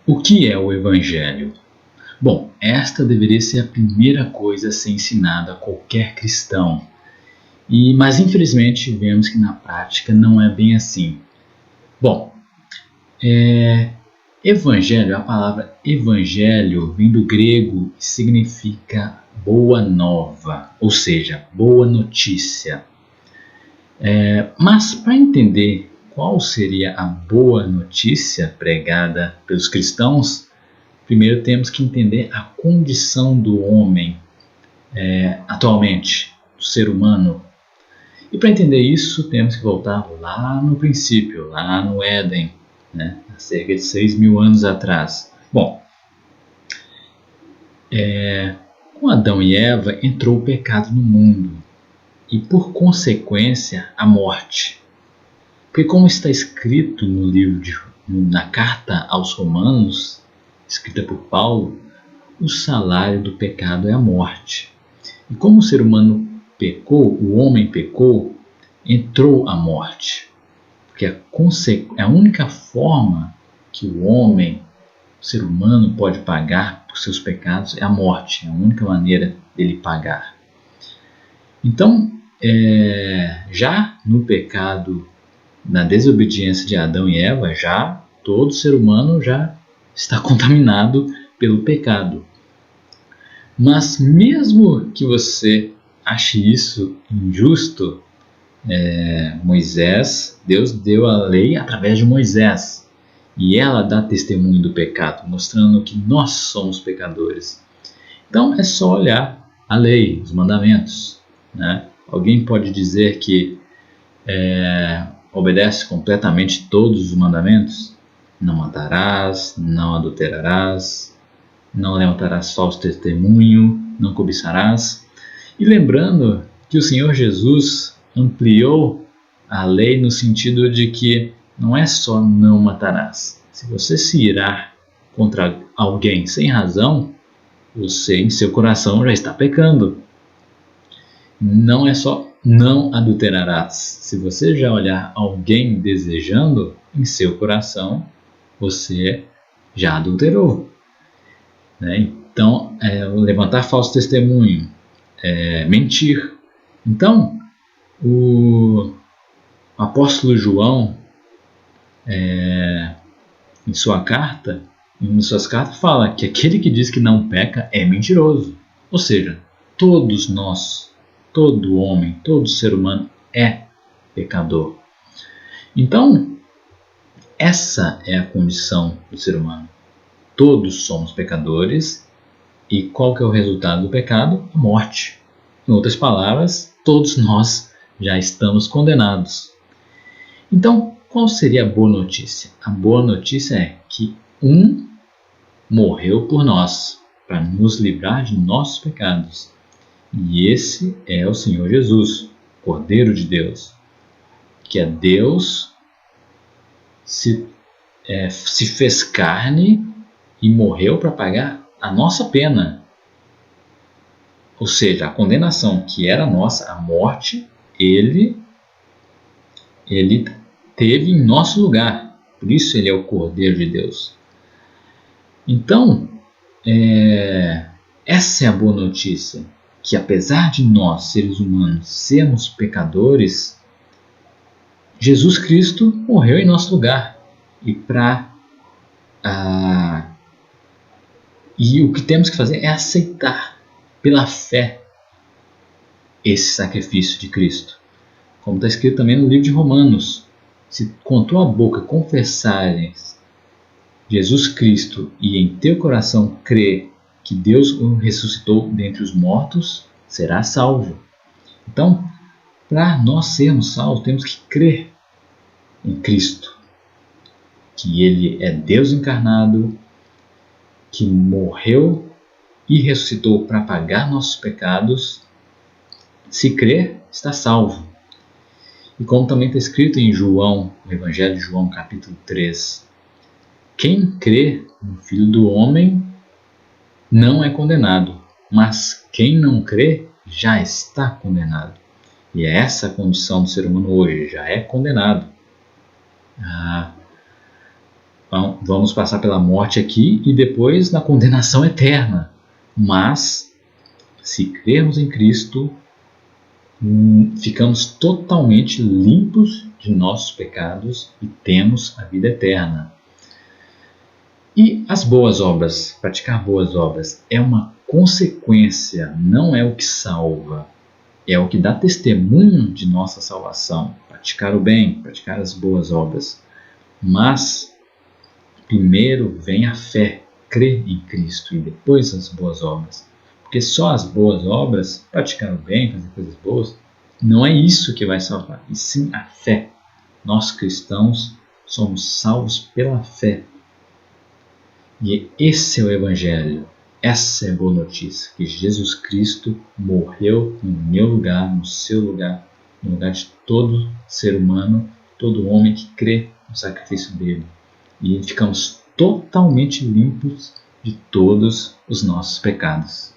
O que é o Evangelho? Bom, esta deveria ser a primeira coisa a ser ensinada a qualquer cristão. Mas infelizmente vemos que na prática não é bem assim. Bom, Evangelho, a palavra evangelho vem do grego e significa boa nova, ou seja, boa notícia. Mas para entender qual seria a boa notícia pregada pelos cristãos, primeiro temos que entender a condição do homem atualmente, do ser humano. E para entender isso, temos que voltar lá no princípio, lá no Éden, há cerca de 6.000 anos atrás. Bom, com Adão e Eva entrou o pecado no mundo e, por consequência, a morte. Porque, como está escrito no na carta aos Romanos, escrita por Paulo, o salário do pecado é a morte. E como o ser humano pecou, o homem pecou, entrou a morte. Porque a única forma que o homem, o ser humano, pode pagar por seus pecados é a morte. É a única maneira dele pagar. Então, já no pecado, na desobediência de Adão e Eva, já todo ser humano já está contaminado pelo pecado. Mas mesmo que você ache isso injusto, Deus deu a lei através de Moisés. E ela dá testemunho do pecado, mostrando que nós somos pecadores. Então é só olhar a lei, os mandamentos. Alguém pode dizer que obedece completamente todos os mandamentos? Não matarás, não adulterarás, não levantarás falso testemunho, não cobiçarás. E lembrando que o Senhor Jesus ampliou a lei no sentido de que não é só não matarás. Se você se irar contra alguém sem razão, você em seu coração já está pecando. Não é só não adulterarás. Se você já olhar alguém desejando, em seu coração você já adulterou. Então, levantar falso testemunho, mentir. Então, o apóstolo João, em suas cartas, fala que aquele que diz que não peca é mentiroso. Ou seja, todos nós, todo homem, todo ser humano é pecador. Então, essa é a condição do ser humano. Todos somos pecadores. E qual que é o resultado do pecado? A morte. Em outras palavras, todos nós já estamos condenados. Então, qual seria a boa notícia? A boa notícia é que um morreu por nós, para nos livrar de nossos pecados. E esse é o Senhor Jesus, Cordeiro de Deus, que é Deus se fez carne e morreu para pagar a nossa pena. Ou seja, a condenação que era nossa, a morte, ele teve em nosso lugar. Por isso ele é o Cordeiro de Deus. Então, essa é a boa notícia, que apesar de nós, seres humanos, sermos pecadores, Jesus Cristo morreu em nosso lugar. E o que temos que fazer é aceitar pela fé esse sacrifício de Cristo. Como está escrito também no livro de Romanos, se com tua boca confessares Jesus Cristo e em teu coração crer que Deus o ressuscitou dentre os mortos, serás salvo. Então, para nós sermos salvos, temos que crer em Cristo, que Ele é Deus encarnado, que morreu e ressuscitou para pagar nossos pecados. Se crer, está salvo. E como também está escrito em João, no Evangelho de João, capítulo 3, quem crê no Filho do Homem não é condenado, mas quem não crê já está condenado. E é essa a condição do ser humano hoje, já é condenado. Vamos passar pela morte aqui e depois na condenação eterna. Mas, se crermos em Cristo, ficamos totalmente limpos de nossos pecados e temos a vida eterna. E as boas obras, praticar boas obras, é uma consequência, não é o que salva. É o que dá testemunho de nossa salvação. Praticar o bem, praticar as boas obras. Mas, primeiro vem a fé, crer em Cristo e depois as boas obras. Porque só as boas obras, praticar o bem, fazer coisas boas, não é isso que vai salvar, e sim a fé. Nós cristãos somos salvos pela fé. E esse é o Evangelho, essa é a boa notícia, que Jesus Cristo morreu no meu lugar, no seu lugar, no lugar de todo ser humano, todo homem que crê no sacrifício dele. E ficamos totalmente limpos de todos os nossos pecados.